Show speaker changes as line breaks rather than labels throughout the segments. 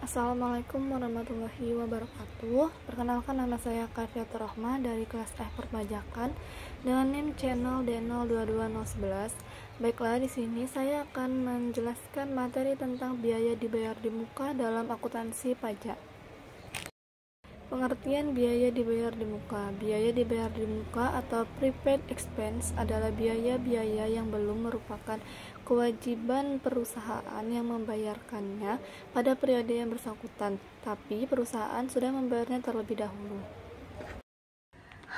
Assalamualaikum warahmatullahi wabarakatuh. Perkenalkan, nama saya Kafiatur Rahma dari kelas F Perpajakan dengan NIM channel D022011. Baiklah, di sini saya akan menjelaskan materi tentang biaya dibayar di muka dalam akuntansi pajak. Pengertian biaya dibayar di muka. Biaya dibayar di muka atau prepaid expense adalah biaya-biaya yang belum merupakan kewajiban perusahaan yang membayarkannya pada periode yang bersangkutan, tapi perusahaan sudah membayarnya terlebih dahulu.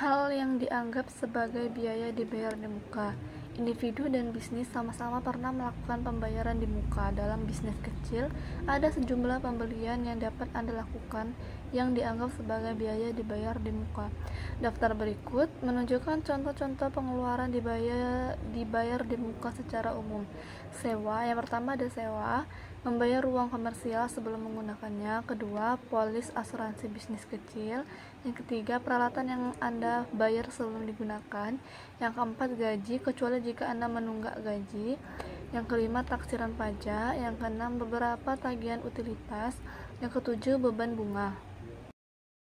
Hal yang dianggap sebagai biaya dibayar di muka. Individu dan bisnis sama-sama pernah melakukan pembayaran di muka. Dalam bisnis kecil, ada sejumlah pembelian yang dapat Anda lakukan yang dianggap sebagai biaya dibayar di muka. Daftar berikut menunjukkan contoh-contoh pengeluaran dibayar di muka secara umum. Sewa, yang pertama ada sewa, membayar ruang komersial sebelum menggunakannya. Kedua, polis asuransi bisnis kecil. Yang ketiga, peralatan yang Anda bayar sebelum digunakan. Yang keempat, gaji, kecuali jika Anda menunggak gaji. Yang kelima, taksiran pajak. Yang keenam, beberapa tagihan utilitas. Yang ketujuh, beban bunga.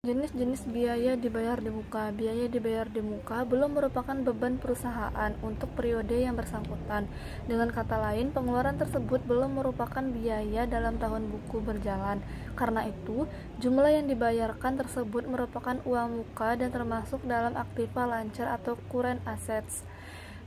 Jenis-jenis biaya dibayar di muka. Biaya dibayar di muka belum merupakan beban perusahaan untuk periode yang bersangkutan. Dengan kata lain, pengeluaran tersebut belum merupakan biaya dalam tahun buku berjalan. Karena itu, jumlah yang dibayarkan tersebut merupakan uang muka dan termasuk dalam aktiva lancar atau current assets.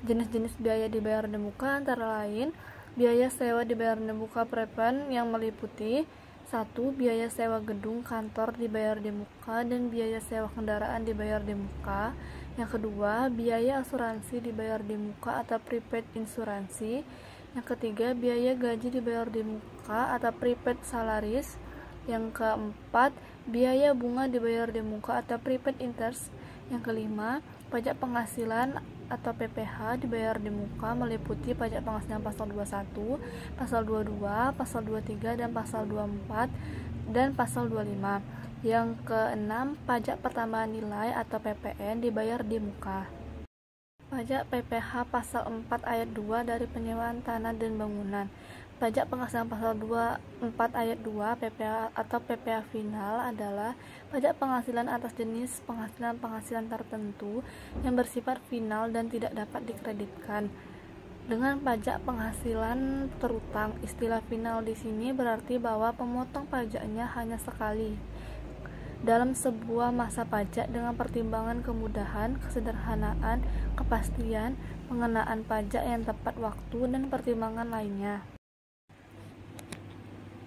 Jenis-jenis biaya dibayar di muka antara lain, biaya sewa dibayar di muka prepen yang meliputi 1. Biaya sewa gedung kantor dibayar di muka dan biaya sewa kendaraan dibayar di muka. Yang kedua, biaya asuransi dibayar di muka atau prepaid insuransi. Yang ketiga, biaya gaji dibayar di muka atau prepaid salaries. Yang keempat, biaya bunga dibayar di muka atau prepaid interest. Yang kelima, pajak penghasilan atau PPh dibayar di muka meliputi pajak penghasilan pasal 21, pasal 22, pasal 23 dan pasal 24 dan pasal 25. Yang keenam, pajak pertambahan nilai atau PPN dibayar di muka. Pajak PPh pasal 4 ayat 2 dari penyewaan tanah dan bangunan. Pajak penghasilan pasal 24 ayat 2 PPh atau PPh final adalah pajak penghasilan atas jenis penghasilan tertentu yang bersifat final dan tidak dapat dikreditkan. Dengan pajak penghasilan terutang, istilah final di sini berarti bahwa pemotong pajaknya hanya sekali dalam sebuah masa pajak dengan pertimbangan kemudahan, kesederhanaan, kepastian, pengenaan pajak yang tepat waktu, dan pertimbangan lainnya.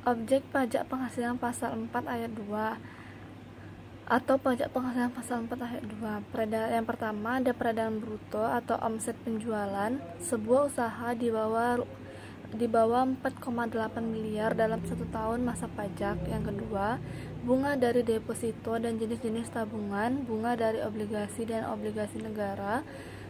Objek pajak penghasilan pasal 4 ayat 2 atau pajak penghasilan pasal 4 ayat 2. Yang pertama ada peredaran bruto atau omset penjualan sebuah usaha di bawah 4,8 miliar dalam 1 tahun masa pajak. Yang kedua, bunga dari deposito dan jenis-jenis tabungan, bunga dari obligasi dan obligasi negara,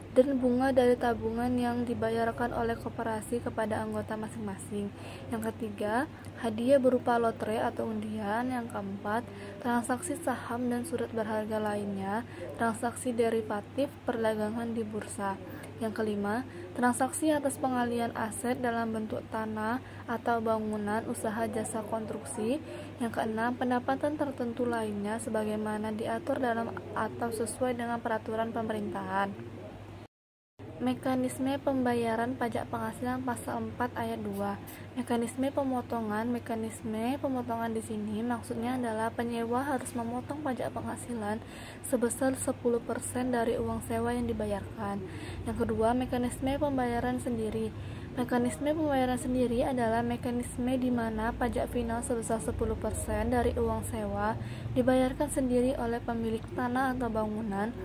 dan bunga dari tabungan yang dibayarkan oleh koperasi kepada anggota masing-masing. Yang ketiga, hadiah berupa lotre atau undian. Yang keempat, transaksi saham dan surat berharga lainnya, transaksi derivatif perdagangan di bursa. Yang kelima, transaksi atas pengalihan aset dalam bentuk tanah atau bangunan, usaha jasa konstruksi. Yang keenam, pendapatan tertentu lainnya sebagaimana diatur dalam atau sesuai dengan peraturan pemerintahan. Mekanisme pembayaran pajak penghasilan pasal 4 ayat 2. Mekanisme pemotongan di sini maksudnya adalah penyewa harus memotong pajak penghasilan sebesar 10% dari uang sewa yang dibayarkan. Yang kedua, mekanisme pembayaran sendiri. Mekanisme pembayaran sendiri adalah mekanisme di mana pajak final sebesar 10% dari uang sewa dibayarkan sendiri oleh pemilik tanah atau bangunan.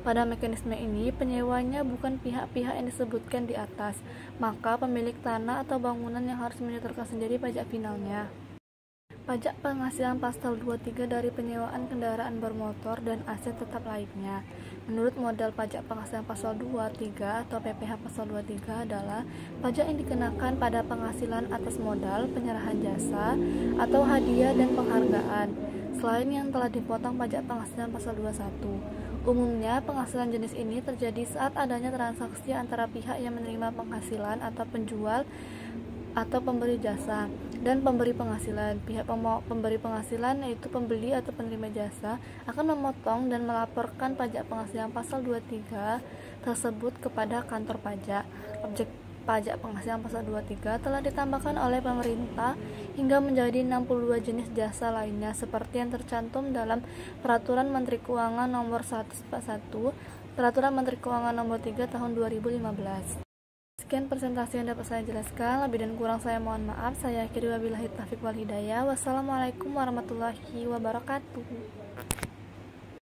Pada mekanisme ini, penyewanya bukan pihak-pihak yang disebutkan di atas, maka pemilik tanah atau bangunan yang harus menyetorkan sendiri pajak finalnya. Pajak penghasilan pasal 23 dari penyewaan kendaraan bermotor dan aset tetap lainnya. Menurut modal pajak penghasilan pasal 23 atau PPh pasal 23 adalah pajak yang dikenakan pada penghasilan atas modal, penyerahan jasa, atau hadiah dan penghargaan, selain yang telah dipotong pajak penghasilan pasal 21. Umumnya, penghasilan jenis ini terjadi saat adanya transaksi antara pihak yang menerima penghasilan atau penjual atau pemberi jasa, dan pemberi penghasilan. Pihak pemberi penghasilan, yaitu pembeli atau penerima jasa, akan memotong dan melaporkan pajak penghasilan pasal 23 tersebut kepada kantor pajak. Objek pajak penghasilan pasal 23 telah ditambahkan oleh pemerintah hingga menjadi 62 jenis jasa lainnya seperti yang tercantum dalam Peraturan Menteri Keuangan Nomor 141, Peraturan Menteri Keuangan Nomor 3 Tahun 2015. Sekian presentasi yang dapat saya jelaskan. Lebih dan kurang saya mohon maaf. Saya akhiri wabillahi taufiq wal hidayah. Wassalamualaikum warahmatullahi wabarakatuh.